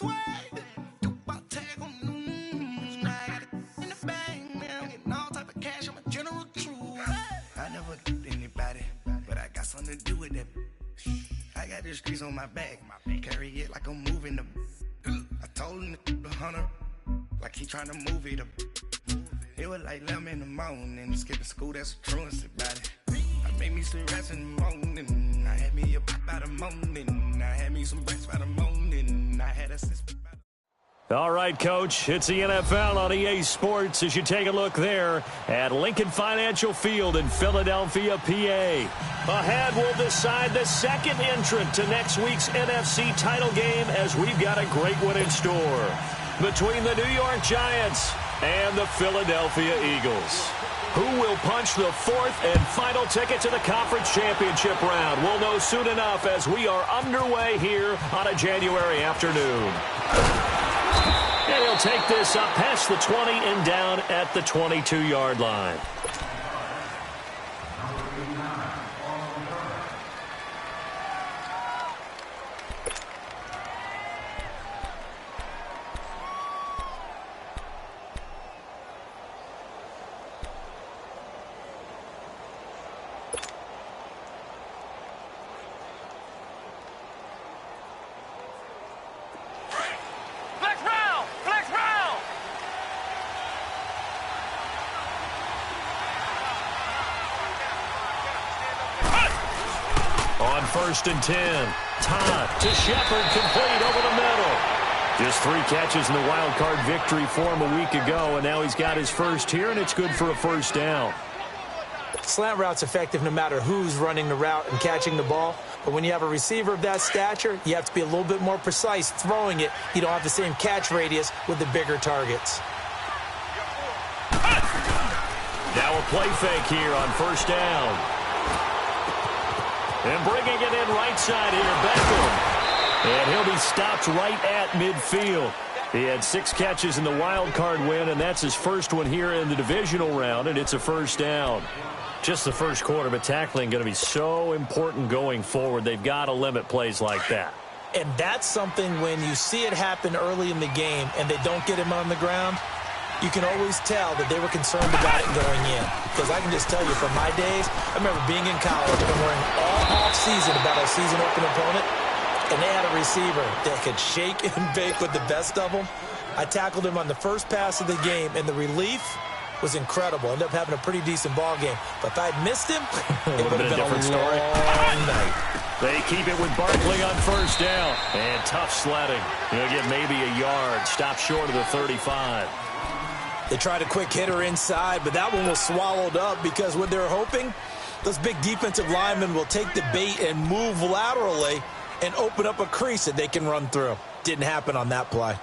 swag. Tag on I got it in the bag, man. I'm getting all type of cash. I'm a general true. I never did anybody, but I got something to do with that. I got the streets on my back. Carry it like I'm moving the. I told him to 100, like he trying to move it up. It was like 11 in the morning, skipping school, that's the truancy about it. I made me some rats in the morning, I had me a pop by the morning, I had me some breaks by the morning, I had a sister. All right, Coach, it's the NFL on EA Sports as you take a look there at Lincoln Financial Field in Philadelphia, PA. Ahead, we'll decide the second entrant to next week's NFC title game as we've got a great one in store between the New York Giants and the Philadelphia Eagles. Who will punch the fourth and final ticket to the conference championship round? We'll know soon enough as we are underway here on a January afternoon. And he'll take this up past the 20 and down at the 22-yard line. First and 10. Todd to Shepard, complete over the middle. Just 3 catches in the wild card victory for him a week ago, and now he's got his first here, and it's good for a first down. Slant route's effective no matter who's running the route and catching the ball. But when you have a receiver of that stature, you have to be a little bit more precise throwing it. You don't have the same catch radius with the bigger targets. Now a play fake here on first down. And bringing it in right side here, Beckham. And he'll be stopped right at midfield. He had 6 catches in the wild card win, and that's his first one here in the divisional round, and it's a first down. Just the first quarter, but tackling going to be so important going forward. They've got to limit plays like that. And that's something when you see it happen early in the game and they don't get him on the ground, you can always tell that they were concerned about it going in. Because I can just tell you from my days, I remember being in college and worrying all off-season about our season-open opponent, and they had a receiver that could shake and bake with the best of them. I tackled him on the first pass of the game, and the relief was incredible. Ended up having a pretty decent ball game. But if I had missed him, it would have been a different story. Night. They keep it with Barkley on first down. And tough sledding. He'll get maybe a yard. Stop short of the 35. They tried a quick hitter inside, but that one was swallowed up because what they're hoping, those big defensive linemen will take the bait and move laterally and open up a crease that they can run through. Didn't happen on that play.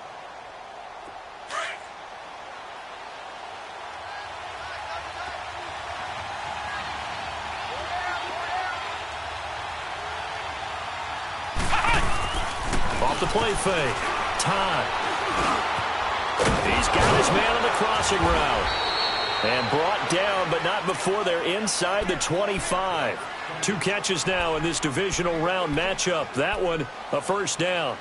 Off the play fake. Todd. He's got his man on the crossing route. And brought down, but not before they're inside the 25. 2 catches now in this divisional round matchup. That one, a first down.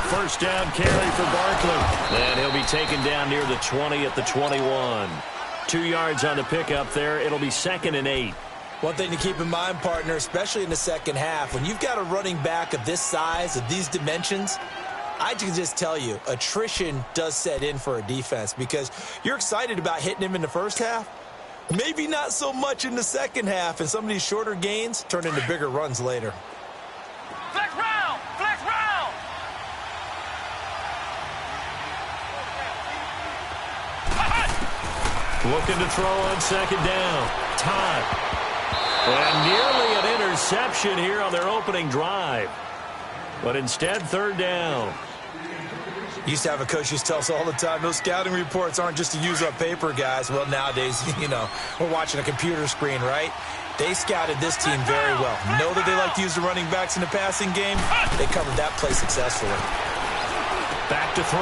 First down carry for Barkley. And he'll be taken down near the 20 at the 21. 2 yards on the pickup there. It'll be 2nd and 8. One thing to keep in mind, partner, especially in the second half, when you've got a running back of this size, of these dimensions, I can just tell you, attrition does set in for a defense because you're excited about hitting him in the first half. Maybe not so much in the second half, and some of these shorter gains turn into bigger runs later. Flex round! Flex round! Looking to throw on second down. Todd. And nearly an interception here on their opening drive. But instead, 3rd down. Used to have a coach used to tell us all the time, those scouting reports aren't just to use up paper, guys. Well, nowadays, we're watching a computer screen, right? They scouted this team very well. Know that they like to use the running backs in the passing game. They covered that play successfully. Back to throw.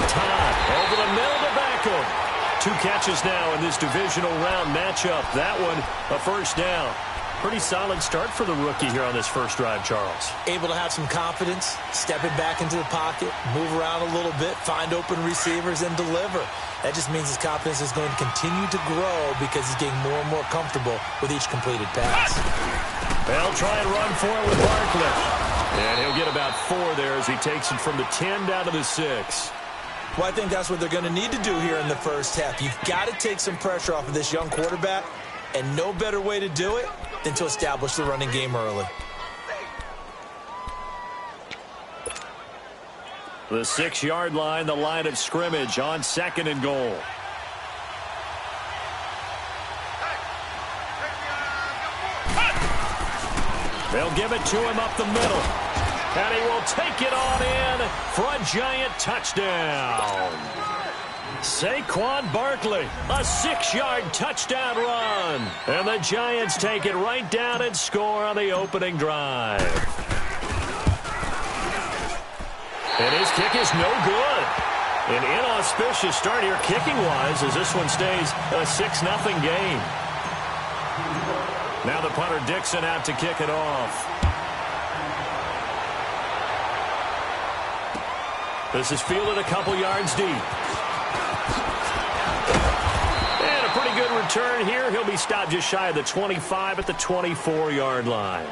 Todd over the middle to Beckham. 2 catches now in this divisional round matchup. That one, a first down. Pretty solid start for the rookie here on this first drive, Charles. Able to have some confidence, stepping back into the pocket, move around a little bit, find open receivers, and deliver. That just means his confidence is going to continue to grow because he's getting more and more comfortable with each completed pass. They'll try and run for it with Barkley. And he'll get about 4 there as he takes it from the 10 down to the 6. Well, I think that's what they're going to need to do here in the first half. You've got to take some pressure off of this young quarterback, and no better way to do it than to establish the running game early. The 6-yard line, the line of scrimmage on 2nd and goal. They'll give it to him up the middle. And he will take it on in for a giant touchdown. Saquon Barkley, a 6-yard touchdown run. And the Giants take it right down and score on the opening drive. And his kick is no good. An inauspicious start here kicking-wise as this one stays a 6-0 game. Now the punter Dixon out to kick it off. This is fielded a couple yards deep. And a pretty good return here. He'll be stopped just shy of the 25 at the 24-yard line.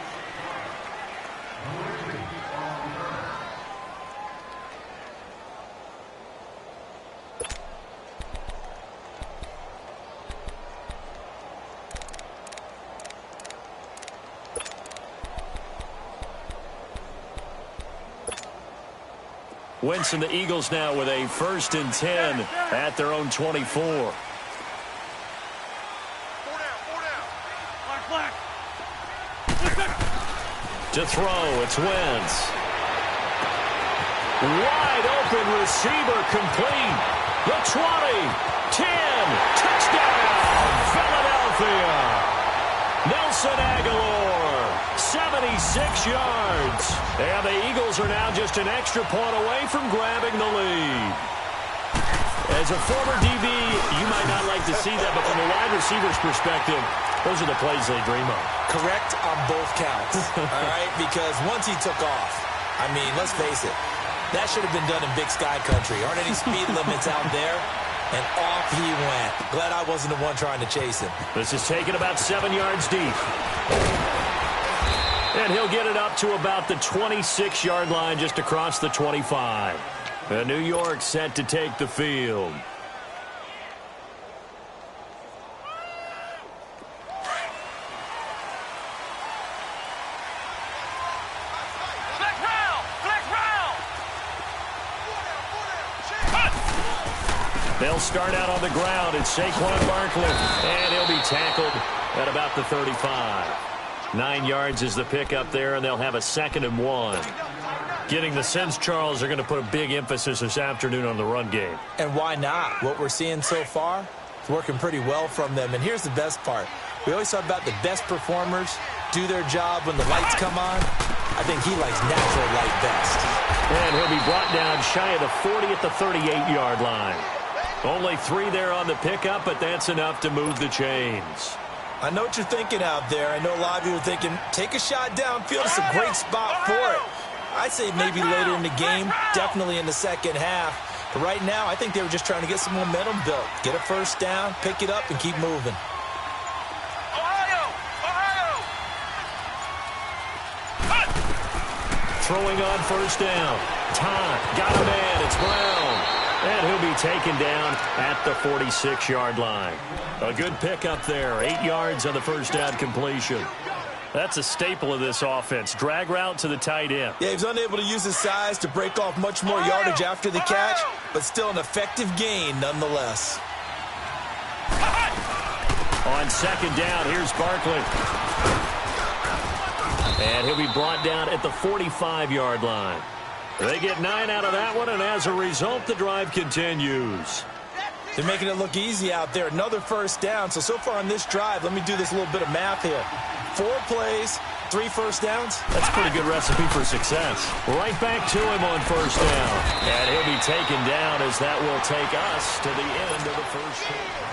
Wentz and the Eagles now with a 1st and 10 at their own 24. To throw, it's Wentz. Wide open receiver complete. The 20, 10, touchdown, Philadelphia. Nelson Aguilar, 76 yards. And the Eagles are now just an extra point away from grabbing the lead. As a former DB, you might not like to see that, but from a wide receiver's perspective, those are the plays they dream of. Correct on both counts, all right? Because once he took off, I mean, let's face it, that should have been done in Big Sky Country. Aren't any speed limits out there? And off he went. Glad I wasn't the one trying to chase him. This is taken about 7 yards deep. And he'll get it up to about the 26-yard line just across the 25. And New York set to take the field. They'll start out on the ground. It's Saquon Barkley. And he'll be tackled at about the 35. 9 yards is the pickup there, and they'll have a 2nd and 1. Getting the sense, Charles, they're going to put a big emphasis this afternoon on the run game. And why not? What we're seeing so far is working pretty well from them. And here's the best part. We always talk about the best performers do their job when the lights come on. I think he likes natural light best. And he'll be brought down shy of the 40 at the 38-yard line. Only 3 there on the pickup, but that's enough to move the chains. I know what you're thinking out there. I know a lot of you are thinking, take a shot downfield. It's a great spot for it. I'd say maybe later in the game, definitely in the second half. But right now, I think they were just trying to get some momentum built. Get a first down, pick it up, and keep moving. Throwing on first down. Todd got a man. It's Brown. And he'll be taken down at the 46-yard line. A good pickup there. 8 yards on the first down completion. That's a staple of this offense. Drag route to the tight end. Yeah, he's unable to use his size to break off much more yardage after the catch, but still an effective gain nonetheless. On 2nd down, here's Barkley. And he'll be brought down at the 45-yard line. They get 9 out of that one, and as a result, the drive continues. They're making it look easy out there. Another first down. So far on this drive, let me do this little bit of math here. 4 plays, 3 first downs? That's a pretty good recipe for success. Right back to him on first down. And he'll be taken down as that will take us to the end of the first quarter.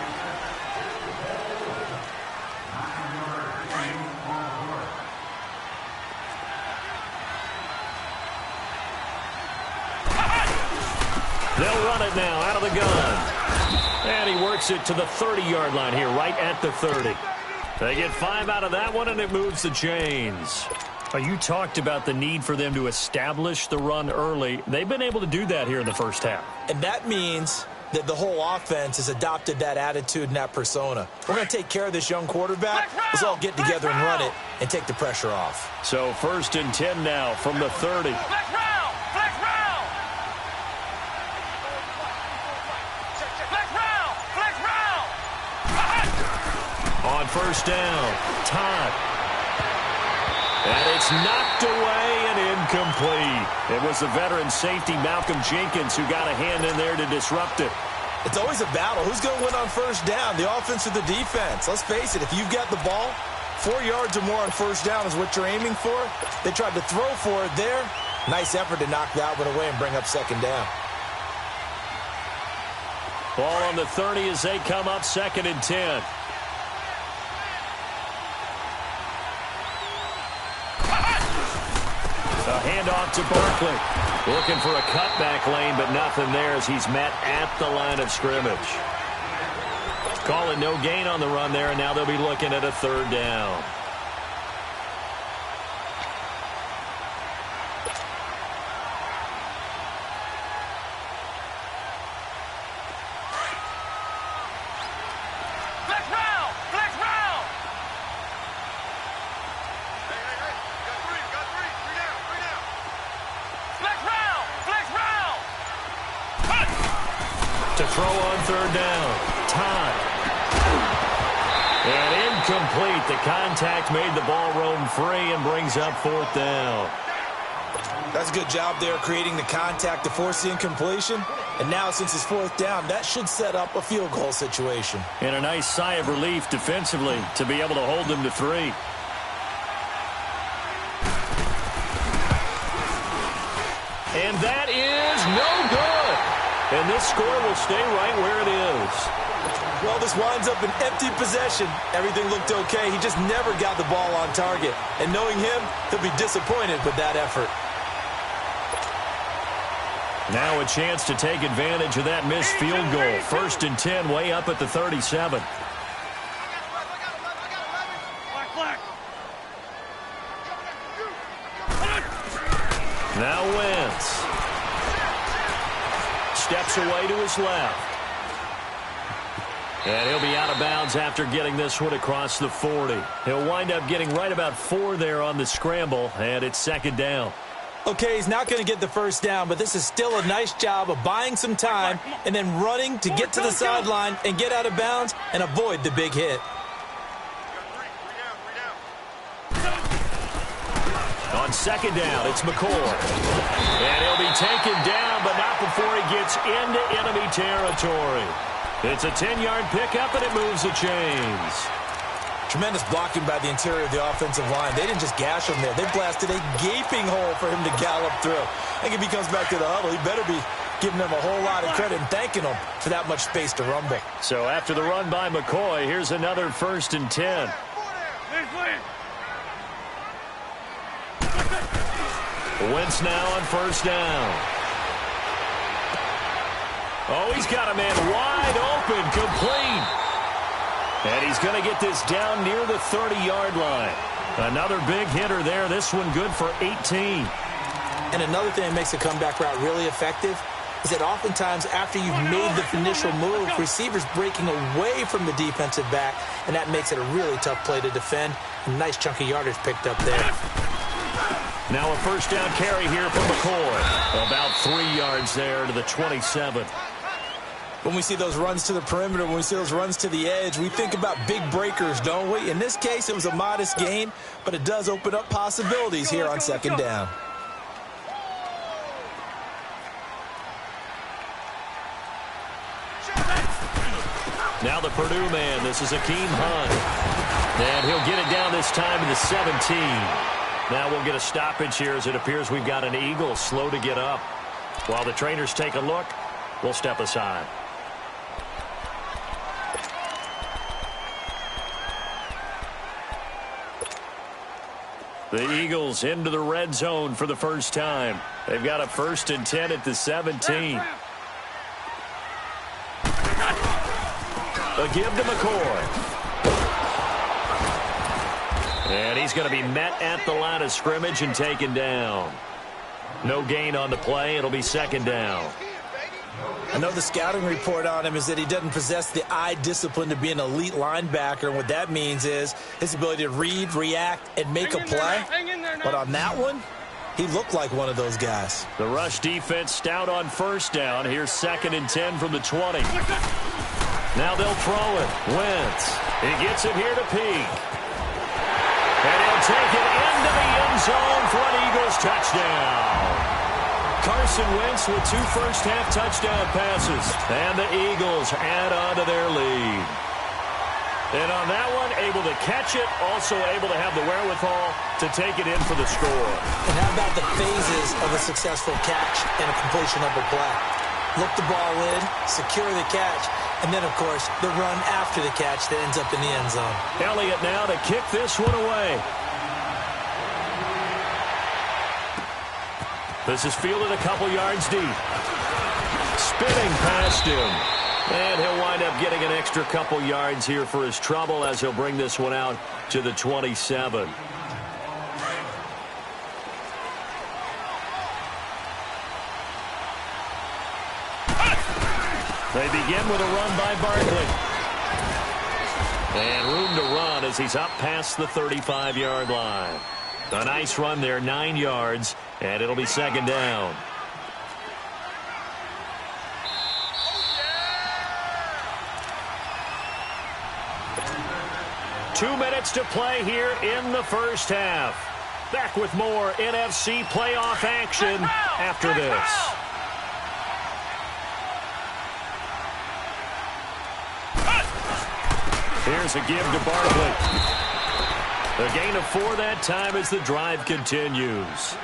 They'll run it now out of the gun. And he works it to the 30-yard line here, right at the 30. They get 5 out of that one, and it moves the chains. You talked about the need for them to establish the run early. They've been able to do that here in the first half. And that means that the whole offense has adopted that attitude and that persona. We're going to take care of this young quarterback. Let's all get together and run it and take the pressure off. So 1st and 10 now from the 30. On first down, Todd. And it's knocked away and incomplete. It was the veteran safety, Malcolm Jenkins, who got a hand in there to disrupt it. It's always a battle. Who's going to win on first down, the offense or the defense? Let's face it, if you've got the ball, 4 yards or more on first down is what you're aiming for. They tried to throw for it there. Nice effort to knock that one away and bring up 2nd down. Ball on the 30 as they come up 2nd and 10. A handoff to Barkley. Looking for a cutback lane, but nothing there as he's met at the line of scrimmage. Calling no gain on the run there, and now they'll be looking at a 3rd down. To throw on 3rd down, Todd. And incomplete. The contact made the ball roam free and brings up 4th down. That's a good job there creating the contact to force the incompletion. And now since it's 4th down, that should set up a field goal situation. And a nice sigh of relief defensively to be able to hold them to 3. And that is no good. And this score will stay right where it is. Well, this winds up an empty possession. Everything looked okay. He just never got the ball on target. And knowing him, he'll be disappointed with that effort. Now a chance to take advantage of that missed field goal. 1st and 10, way up at the 37. Now Wentz. Steps away to his left. And he'll be out of bounds after getting this one across the 40. He'll wind up getting right about 4 there on the scramble, and it's 2nd down. Okay, he's not going to get the 1st down, but this is still a nice job of buying some time and then running to get to the sideline and get out of bounds and avoid the big hit. On 2nd down, it's McCoy. And he'll be taken down, but not before he gets into enemy territory. It's a 10-yard pickup, and it moves the chains. Tremendous blocking by the interior of the offensive line. They didn't just gash him there. They blasted a gaping hole for him to gallop through. I think if he comes back to the huddle, he better be giving them a whole lot of credit and thanking them for that much space to rumble. So after the run by McCoy, here's another 1st and 10. Wentz now on 1st down. Oh, he's got a man wide open, complete. And he's going to get this down near the 30-yard line. Another big hitter there. This one good for 18. And another thing that makes a comeback route really effective is that oftentimes after you've made the initial move, receivers breaking away from the defensive back, and that makes it a really tough play to defend. A nice chunk of yardage picked up there. Now a 1st down carry here for McCoy. About 3 yards there to the 27. When we see those runs to the perimeter, when we see those runs to the edge, we think about big breakers, don't we? In this case, it was a modest gain, but it does open up possibilities here on 2nd down. Now the Purdue man. This is Akeem Hunt. And he'll get it down this time to the 17. Now we'll get a stoppage here as it appears we've got an Eagle slow to get up. While the trainers take a look, we'll step aside. The Eagles into the red zone for the first time. They've got a 1st and 10 at the 17. A give to McCoy. And he's going to be met at the line of scrimmage and taken down. No gain on the play. It'll be 2nd down. I know the scouting report on him is that he doesn't possess the eye discipline to be an elite linebacker. And what that means is his ability to read, react, and make a play. But on that one, he looked like one of those guys. The rush defense stout on 1st down. Here's 2nd and 10 from the 20. Now they'll throw it. Wentz. He gets it here to Peak. And he'll take it into the end zone for an Eagles touchdown. Carson Wentz with 2 first-half touchdown passes. And the Eagles add on to their lead. And on that one, able to catch it, also able to have the wherewithal to take it in for the score. And how about the phases of a successful catch and a completion of a play? Look the ball in, secure the catch, and then, of course, the run after the catch that ends up in the end zone. Elliott now to kick this one away. This is fielded a couple yards deep. Spinning past him. And he'll wind up getting an extra couple yards here for his trouble as he'll bring this one out to the 27. They begin with a run by Barkley. And room to run as he's up past the 35-yard line. A nice run there, 9 yards, and it'll be 2nd down. Two minutes to play here in the first half. Back with more NFC playoff action after this. Here's a give to Barkley. A gain of 4 that time as the drive continues.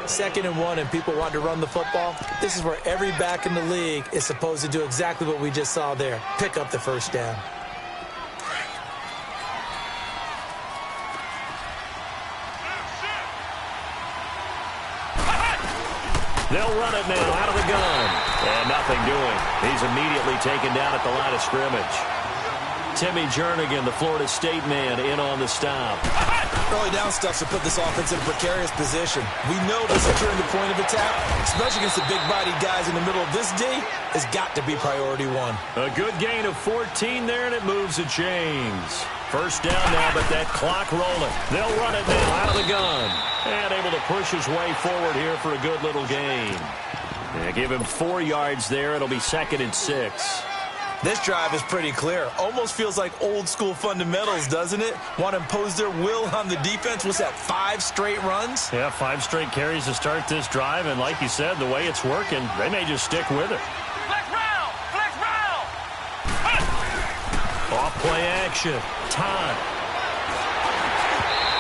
2nd and 1 and people want to run the football. This is where every back in the league is supposed to do exactly what we just saw there. Pick up the 1st down. They'll run it now out of the gun. And nothing doing. He's immediately taken down at the line of scrimmage. Timmy Jernigan, the Florida State man, in on the stop. Early down stuff to put this offense in a precarious position. We know that securing the point of attack, especially against the big-bodied guys in the middle of this D, has got to be priority 1. A good gain of 14 there, and it moves the chains. 1st down now, but that clock rolling. They'll run it now out of the gun. And able to push his way forward here for a good little gain. Yeah, give him 4 yards there. It'll be 2nd and 6. This drive is pretty clear. Almost feels like old-school fundamentals, doesn't it? Want to impose their will on the defense. What's that, 5 straight runs? Yeah, 5 straight carries to start this drive. And like you said, the way it's working, they may just stick with it. Flex round! Flex round! Off-play action. Todd.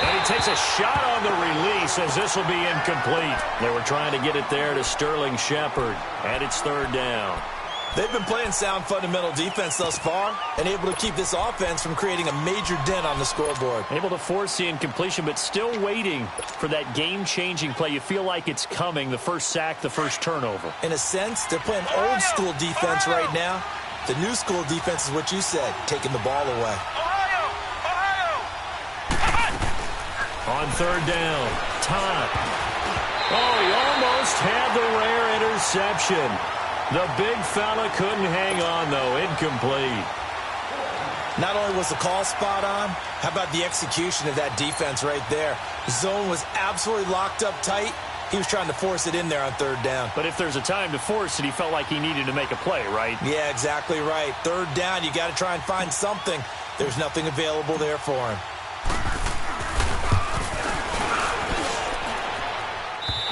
And he takes a shot on the release as this will be incomplete. They were trying to get it there to Sterling Shepard. And it's 3rd down. They've been playing sound fundamental defense thus far and able to keep this offense from creating a major dent on the scoreboard. Able to force the incompletion, but still waiting for that game-changing play. You feel like it's coming, the first sack, the first turnover. In a sense, they're playing old-school defense right now. The new-school defense is what you said, taking the ball away. On 3rd down, Todd. Oh, he almost had the rare interception. The big fella couldn't hang on, though. Incomplete. Not only was the call spot on, how about the execution of that defense right there? The zone was absolutely locked up tight. He was trying to force it in there on 3rd down. But if there's a time to force it, he felt like he needed to make a play, right? Yeah, exactly right. 3rd down, you got to try and find something. There's nothing available there for him.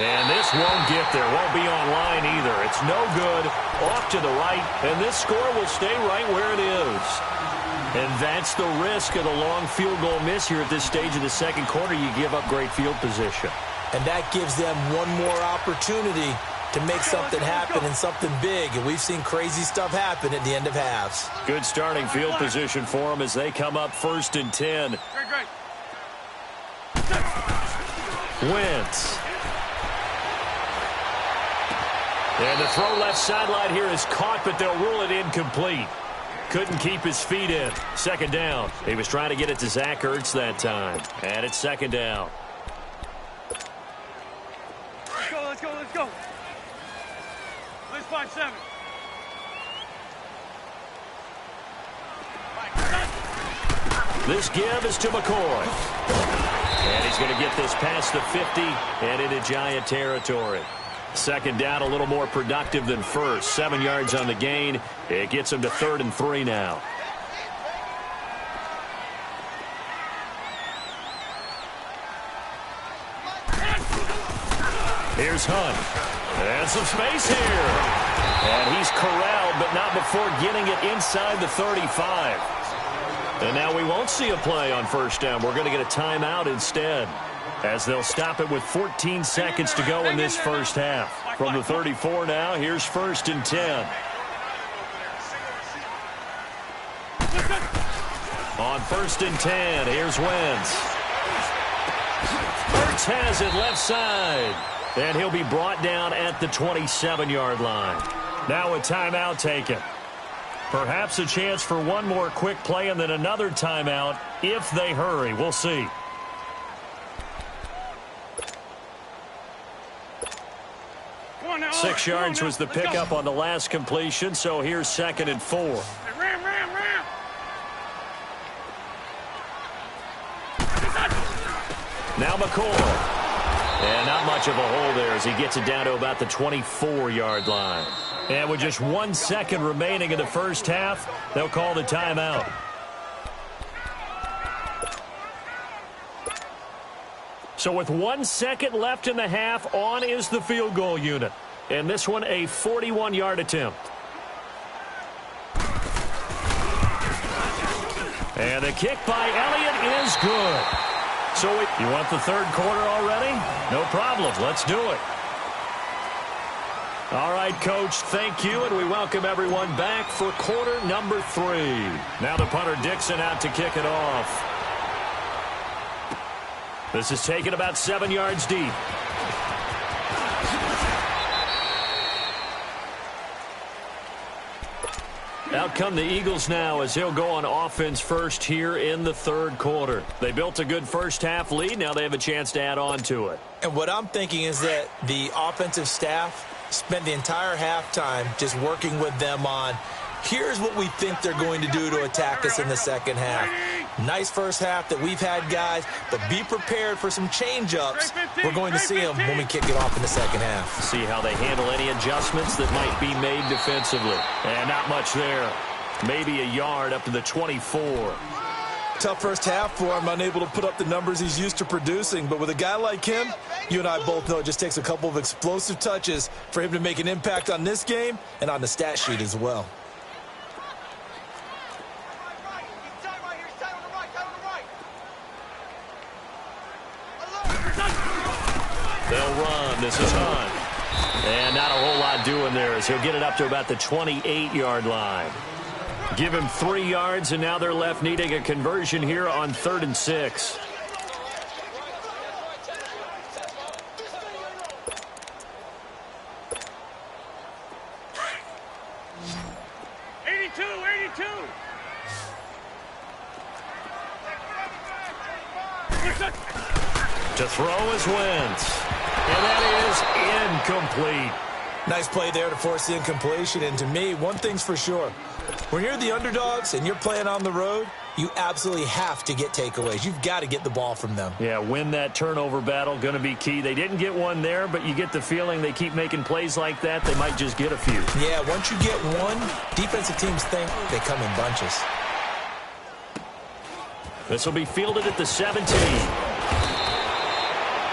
And this won't get there, won't be on line either. It's no good, off to the right, and this score will stay right where it is. And that's the risk of the long field goal miss here at this stage of the second quarter. You give up great field position. And that gives them one more opportunity to make something happen and something big. And we've seen crazy stuff happen at the end of halves. Good starting field position for them as they come up 1st and 10. Great. Wentz. And the throw left sideline here is caught, but they'll rule it incomplete. Couldn't keep his feet in. 2nd down. He was trying to get it to Zach Ertz that time. And it's 2nd down. Let's go. Let's 5-7. This give is to McCoy. And he's going to get this past the 50 and into Giant territory. 2nd down, a little more productive than first. 7 yards on the gain. It gets him to 3rd and 3 now. Here's Hunt. And some space here. And he's corralled, but not before getting it inside the 35. And now we won't see a play on 1st down. We're going to get a timeout instead, as they'll stop it with 14 seconds to go in this first half. From the 34 now, here's 1st and 10. On 1st and 10, here's Wentz. Ertz has it left side. And he'll be brought down at the 27-yard line. Now a timeout taken. Perhaps a chance for one more quick play and then another timeout if they hurry. We'll see. Now, 6 yards was the pickup on the last completion, so here's 2nd and 4. Ram. Now McCoy. And not much of a hole there as he gets it down to about the 24-yard line. And with just 1 second remaining in the first half, they'll call the timeout. So with 1 second left in the half, on is the field goal unit. And this one a 41-yard attempt. And the kick by Elliott is good. So you want the 3rd quarter already? No problem. Let's do it. All right, Coach, thank you, and we welcome everyone back for quarter number 3. Now the punter Dixon out to kick it off. This is taken about 7 yards deep. Out come the Eagles now as he'll go on offense first here in the 3rd quarter. They built a good first half lead. Now they have a chance to add on to it. And what I'm thinking is that the offensive staff spent the entire halftime just working with them on, here's what we think they're going to do to attack us in the second half. Nice first half that we've had, guys, but be prepared for some change-ups. We're going to see them when we kick it off in the second half. See how they handle any adjustments that might be made defensively. And not much there. Maybe a yard up to the 24. Tough first half for him, unable to put up the numbers he's used to producing. But with a guy like him, you and I both know it just takes a couple of explosive touches for him to make an impact on this game and on the stat sheet as well. They'll run. This is Hunt. And not a whole lot doing there as he'll get it up to about the 28-yard line. Give him 3 yards, and now they're left needing a conversion here on 3rd and 6. To throw is Wentz. And that is incomplete. Nice play there to force the incompletion. And to me, one thing's for sure. When you're the underdogs and you're playing on the road, you absolutely have to get takeaways. You've got to get the ball from them. Yeah, win that turnover battle, going to be key. They didn't get one there, but you get the feeling they keep making plays like that, they might just get a few. Yeah, once you get one, defensive teams think they come in bunches. This will be fielded at the 17.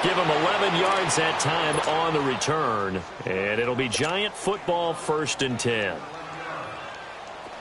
Give him 11 yards that time on the return. And it'll be Giant football, 1st and 10.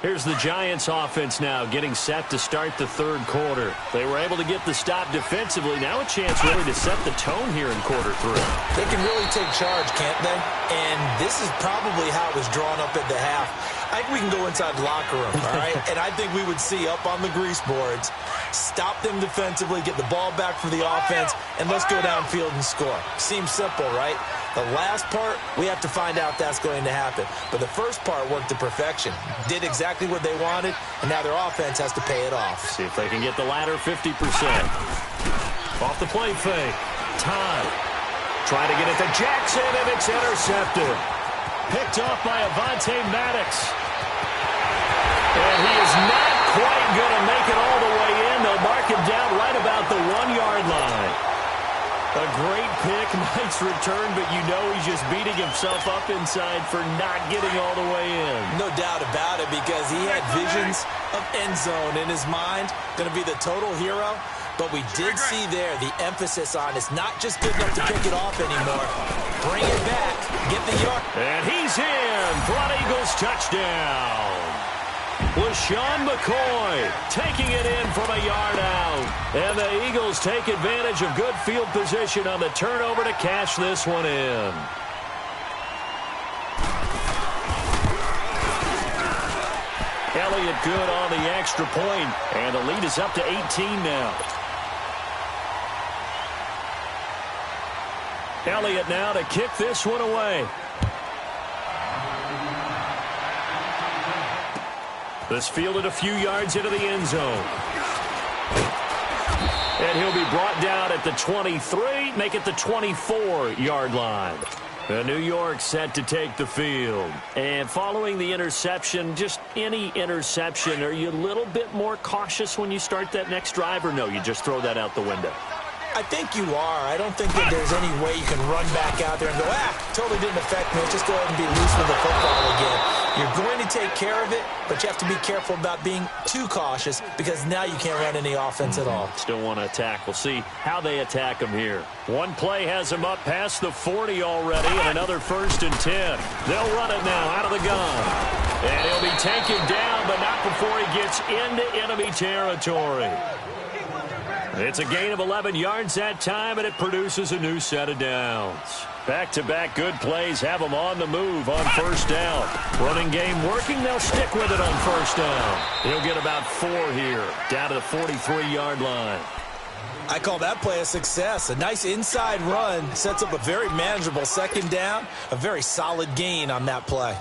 Here's the Giants offense now getting set to start the 3rd quarter. They were able to get the stop defensively. Now a chance really to set the tone here in quarter 3. They can really take charge, can't they? And this is probably how it was drawn up at the half. I think we can go inside the locker room, all right? And I think we would see up on the grease boards, stop them defensively, get the ball back for the offense, and let's go downfield and score. Seems simple, right? The last part, we have to find out that's going to happen. But the first part worked to perfection. Did exactly what they wanted, and now their offense has to pay it off. See if they can get the latter 50%. Off the play fake. Todd trying to get it to Jackson, and it's intercepted. Picked off by Avonte Maddox. And he is not quite going to make it all the way in. They'll mark him down right about the 1-yard line. A great pick, nice return, but you know he's just beating himself up inside for not getting all the way in. No doubt about it, because he had visions of end zone in his mind. Going to be the total hero. But we did see there the emphasis on it's not just good enough to pick it off anymore. Bring it back. Get the yard. And he's in for an Eagles touchdown. LaShawn McCoy taking it in from a yard out. And the Eagles take advantage of good field position on the turnover to cash this one in. Elliott good on the extra point, and the lead is up to 18 now. Elliott now to kick this one away. This fielded a few yards into the end zone. And he'll be brought down at the 23, make it the 24-yard line. The New York set to take the field. And following the interception, just any interception, are you a little bit more cautious when you start that next drive, or no, you just throw that out the window? I think you are. I don't think that there's any way you can run back out there and go, totally didn't affect me. Let's just go ahead and be loose with the football again. You're going to take care of it, but you have to be careful about being too cautious, because now you can't run any offense at all. Still want to attack. We'll see how they attack them here. One play has them up past the 40 already, and another 1st and 10. They'll run it now out of the gun. And he'll be taken down, but not before he gets into enemy territory. It's a gain of 11 yards that time, and it produces a new set of downs. Back-to-back good plays have them on the move on 1st down. Running game working, they'll stick with it on 1st down. He'll get about 4 here, down to the 43-yard line. I call that play a success. A nice inside run sets up a very manageable 2nd down, a very solid gain on that play.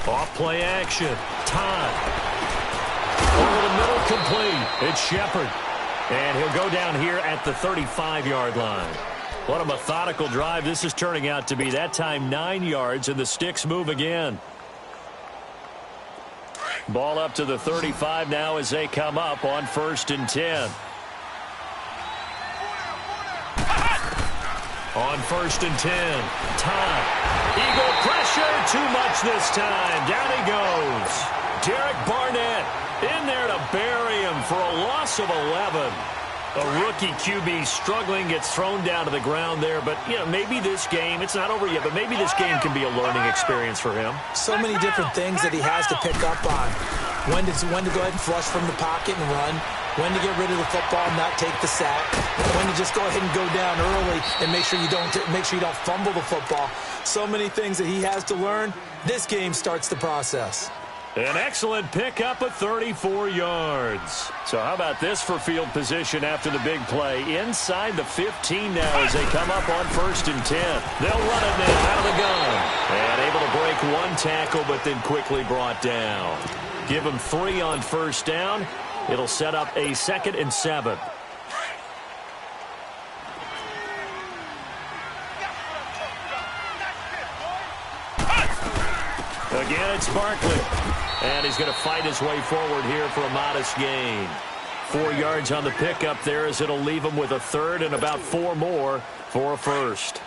Off-play action. Todd. Over the middle, complete. It's Shepard. And he'll go down here at the 35-yard line. What a methodical drive this is turning out to be. That time 9 yards, and the sticks move again. Ball up to the 35 now as they come up on 1st and 10. On 1st and 10, Todd. Eagle pressure, too much this time. Down he goes. Derek Barnett in there to bury him for a loss of 11. A rookie QB struggling, gets thrown down to the ground there. But, you know, maybe this game, it's not over yet, but maybe this game can be a learning experience for him. So many different things that he has to pick up on. When to go ahead and flush from the pocket and run. When to get rid of the football and not take the sack. When to just go ahead and go down early and make sure you don't fumble the football. So many things that he has to learn. This game starts the process. An excellent pickup of 34 yards. So how about this for field position after the big play? Inside the 15 now as they come up on 1st and 10. They'll run it now out of the gun. And able to break one tackle, but then quickly brought down. Give them 3 on 1st down. It'll set up a 2nd and 7. Again, it's Barkley. And he's going to fight his way forward here for a modest gain. 4 yards on the pickup there as it'll leave him with a 3rd and about 4 more for a 1st.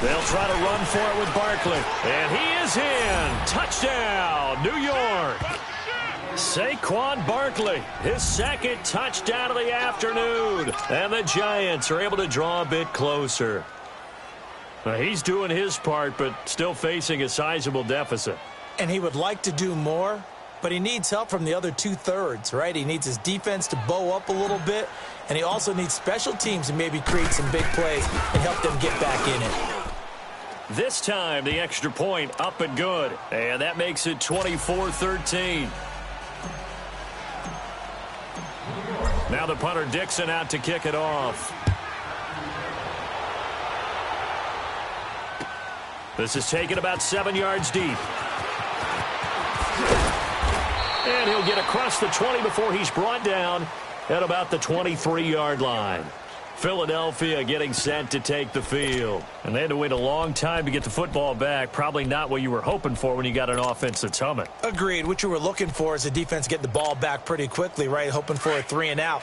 They'll try to run for it with Barkley. And he is in. Touchdown, New York. Saquon Barkley, his second touchdown of the afternoon. And the Giants are able to draw a bit closer. He's doing his part, but still facing a sizable deficit. And he would like to do more, but he needs help from the other two-thirds, right? He needs his defense to bow up a little bit, and he also needs special teams to maybe create some big plays and help them get back in it. This time, the extra point up and good, and that makes it 24-13. Now the punter Dixon out to kick it off. This is taken about 7 yards deep. And he'll get across the 20 before he's brought down at about the 23-yard line. Philadelphia getting set to take the field. And they had to wait a long time to get the football back. Probably not what you were hoping for when you got an offense that's humming. Agreed. What you were looking for is the defense get the ball back pretty quickly, right? Hoping for a 3-and-out.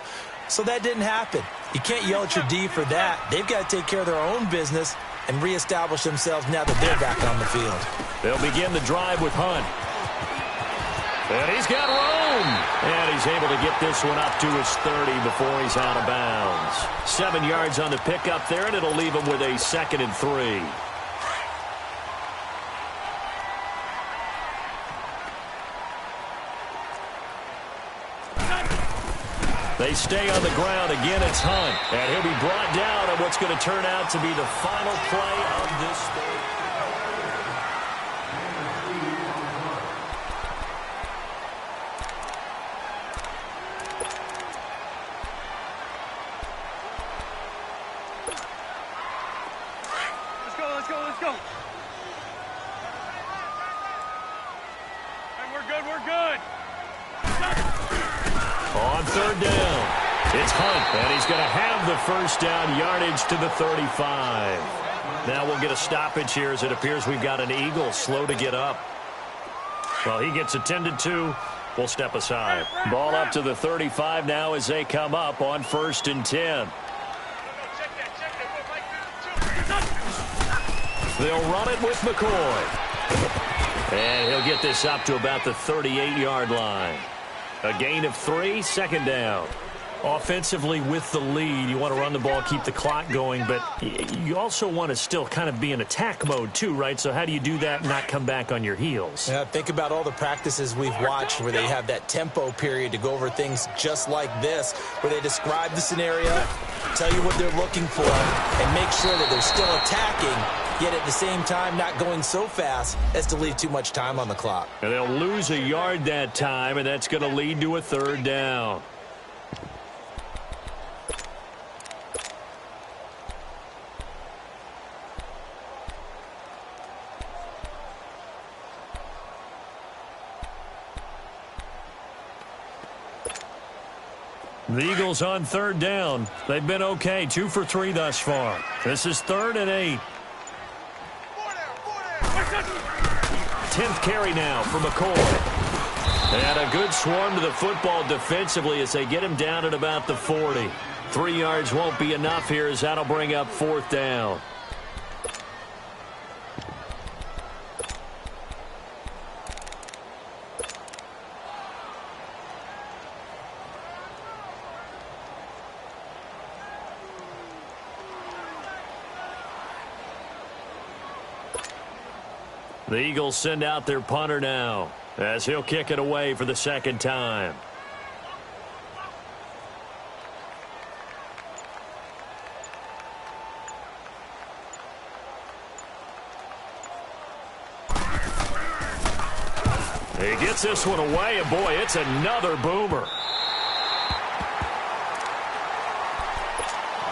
So that didn't happen. You can't yell at your D for that. They've got to take care of their own business and reestablish themselves now that they're back on the field. They'll begin the drive with Hunt. And he's got room. And he's able to get this one up to his 30 before he's out of bounds. 7 yards on the pickup there, and it'll leave him with a 2nd and 3. They stay on the ground. Again, it's Hunt. And he'll be brought down on what's going to turn out to be the final play of this third. Let's go. Hey, we're good. On 3rd down, it's Hunt, and he's going to have the first down yardage to the 35. Now we'll get a stoppage here as it appears we've got an Eagle slow to get up. Well, he gets attended to. We'll step aside. Ball up to the 35 now as they come up on 1st and 10. They'll run it with McCoy. And he'll get this up to about the 38-yard line. A gain of 3, 2nd down. Offensively with the lead, you want to run the ball, keep the clock going, but you also want to still kind of be in attack mode too, right? So how do you do that and not come back on your heels? Yeah, think about all the practices we've watched where they have that tempo period to go over things just like this, where they describe the scenario, tell you what they're looking for, and make sure that they're still attacking, yet at the same time not going so fast as to leave too much time on the clock. And they'll lose a yard that time, and that's going to lead to a 3rd down. The Eagles on 3rd down. They've been okay, 2 for 3 thus far. This is 3rd and 8. 10th carry now for McCoy. And a good swarm to the football defensively as they get him down at about the 40. 3 yards won't be enough here as that'll bring up 4th down. The Eagles send out their punter now as he'll kick it away for the 2nd time. He gets this one away, and boy, it's another boomer.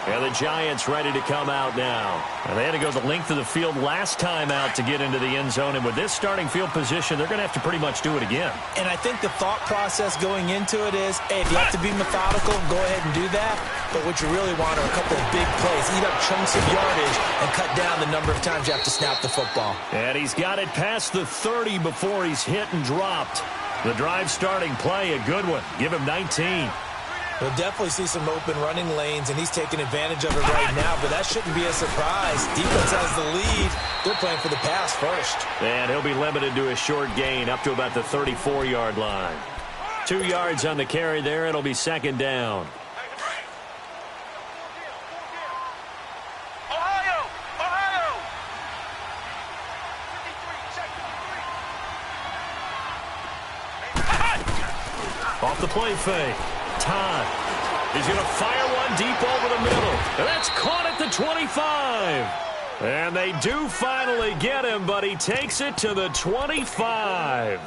And the Giants ready to come out now. And they had to go the length of the field last time out to get into the end zone. And with this starting field position, they're going to have to pretty much do it again. And I think the thought process going into it is, hey, if you have to be methodical, go ahead and do that. But what you really want are a couple of big plays. Eat up chunks of yardage and cut down the number of times you have to snap the football. And he's got it past the 30 before he's hit and dropped. The drive starting play, a good one. Give him 19. We'll definitely see some open running lanes, and he's taking advantage of it right now, but that shouldn't be a surprise. Defense has the lead. They're playing for the pass first. And he'll be limited to a short gain up to about the 34-yard line. 2 yards on the carry there. It'll be second down. Off the play fake. Todd. He's going to fire one deep over the middle. And that's caught at the 25. And they do finally get him, but he takes it to the 25.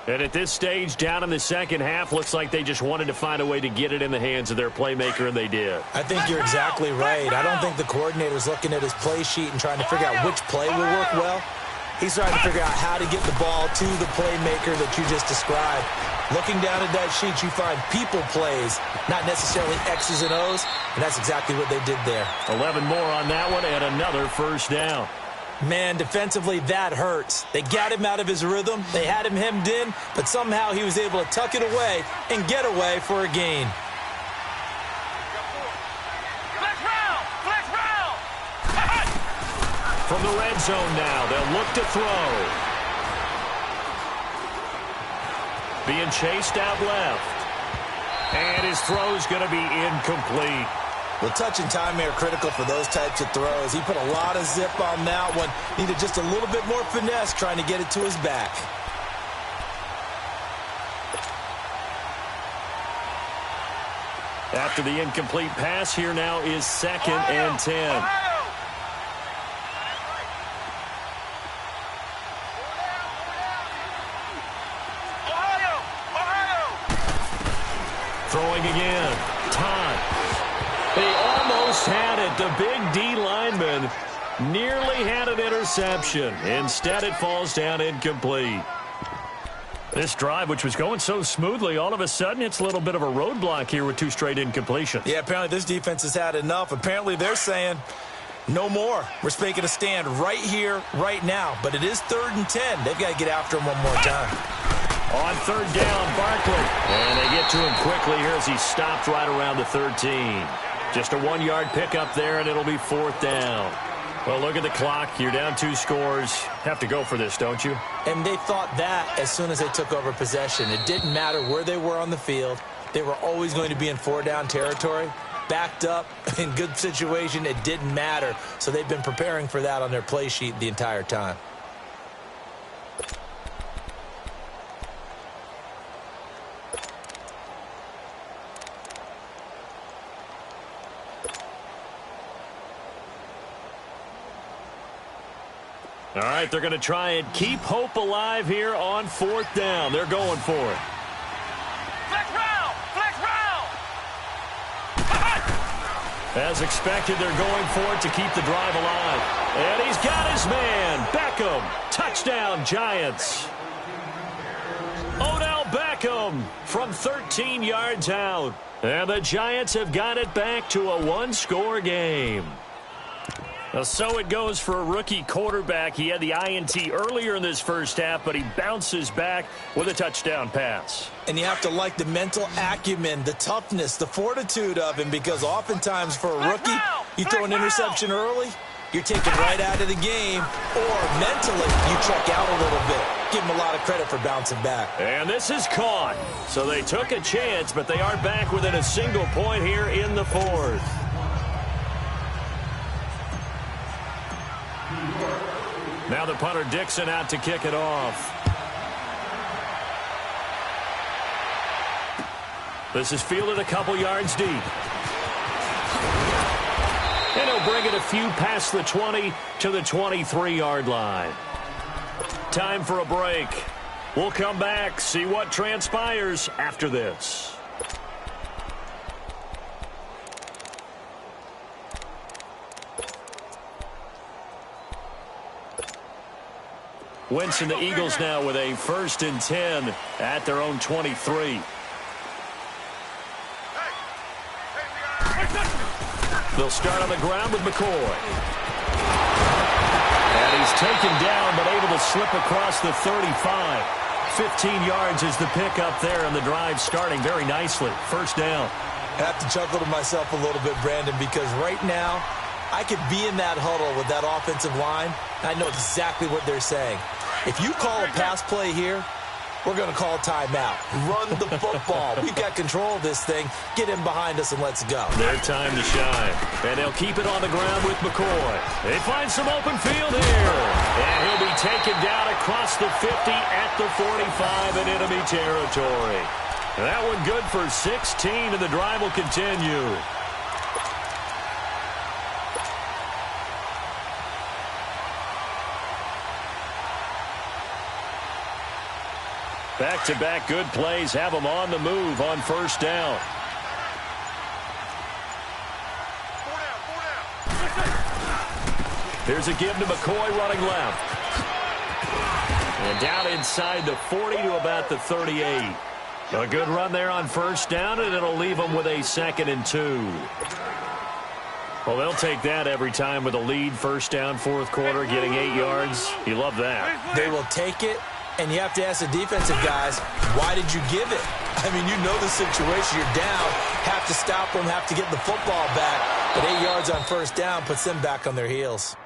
And at this stage, down in the second half, looks like they just wanted to find a way to get it in the hands of their playmaker, and they did. I think you're exactly right. I don't think the coordinator's looking at his play sheet and trying to figure out which play will work well. He's trying to figure out how to get the ball to the playmaker that you just described. Looking down at that sheet, you find people plays, not necessarily X's and O's, and that's exactly what they did there. 11 more on that one and another first down. Man, defensively, that hurts. They got him out of his rhythm. They had him hemmed in, but somehow he was able to tuck it away and get away for a gain. From the red zone now, they'll look to throw. Being chased out left. And his throw's going to be incomplete. Well, touch and time are critical for those types of throws. He put a lot of zip on that one. Needed just a little bit more finesse trying to get it to his back. After the incomplete pass, here now is second and 10. Throwing again. Todd. They almost had it. The big D lineman nearly had an interception. Instead, it falls down incomplete. This drive, which was going so smoothly, all of a sudden it's a little bit of a roadblock here with 2 straight incompletions. Yeah, apparently this defense has had enough. Apparently they're saying no more. We're making a stand right here, right now. But it is 3rd and 10. They've got to get after him one more time. On 3rd down, Barkley. And they get to him quickly here as he stopped right around the 13. Just a 1-yard pickup there, and it'll be 4th down. Well, look at the clock. You're down 2 scores. Have to go for this, don't you? And they thought that as soon as they took over possession. It didn't matter where they were on the field. They were always going to be in 4-down territory. Backed up, in good situation, it didn't matter. So they've been preparing for that on their play sheet the entire time. All right, they're going to try and keep hope alive here on 4th down. They're going for it. Flex round! Flex round! As expected, they're going for it to keep the drive alive. And he's got his man, Beckham. Touchdown, Giants. Odell Beckham from 13 yards out. And the Giants have got it back to a 1-score game. So it goes for a rookie quarterback. He had the INT earlier in this first half, but he bounces back with a touchdown pass. And you have to like the mental acumen, the toughness, the fortitude of him, because oftentimes for a rookie, you throw an interception early, you're taken right out of the game, or mentally you check out a little bit. Give him a lot of credit for bouncing back. And this is caught. So they took a chance, but they are back within a single point here in the 4th. Now the punter Dixon out to kick it off. This is fielded a couple yards deep. And he'll bring it a few past the 20 to the 23-yard line. Time for a break. We'll come back, see what transpires after this. Wentz and the Eagles now with a 1st and 10 at their own 23. They'll start on the ground with McCoy. And he's taken down but able to slip across the 35. 15 yards is the pickup there, and the drive starting very nicely. First down. I have to chuckle to myself a little bit, Brandon, because right now I could be in that huddle with that offensive line, and I know exactly what they're saying. If you call a pass play here, we're going to call timeout. Run the football. We've got control of this thing. Get him behind us and let's go. Their time to shine. And they'll keep it on the ground with McCoy. They find some open field here. And he'll be taken down across the 50 at the 45 in enemy territory. That one good for 16, and the drive will continue. Back-to-back good plays have them on the move on first down. There's a give to McCoy running left. And down inside the 40 to about the 38. A good run there on first down, and it'll leave them with a 2nd and 2. Well, they'll take that every time with a lead. First down, fourth quarter, getting 8 yards. You love that. They will take it. And you have to ask the defensive guys, why did you give it? I mean, you know the situation. You're down, have to stop them, have to get the football back. But 8 yards on first down puts them back on their heels.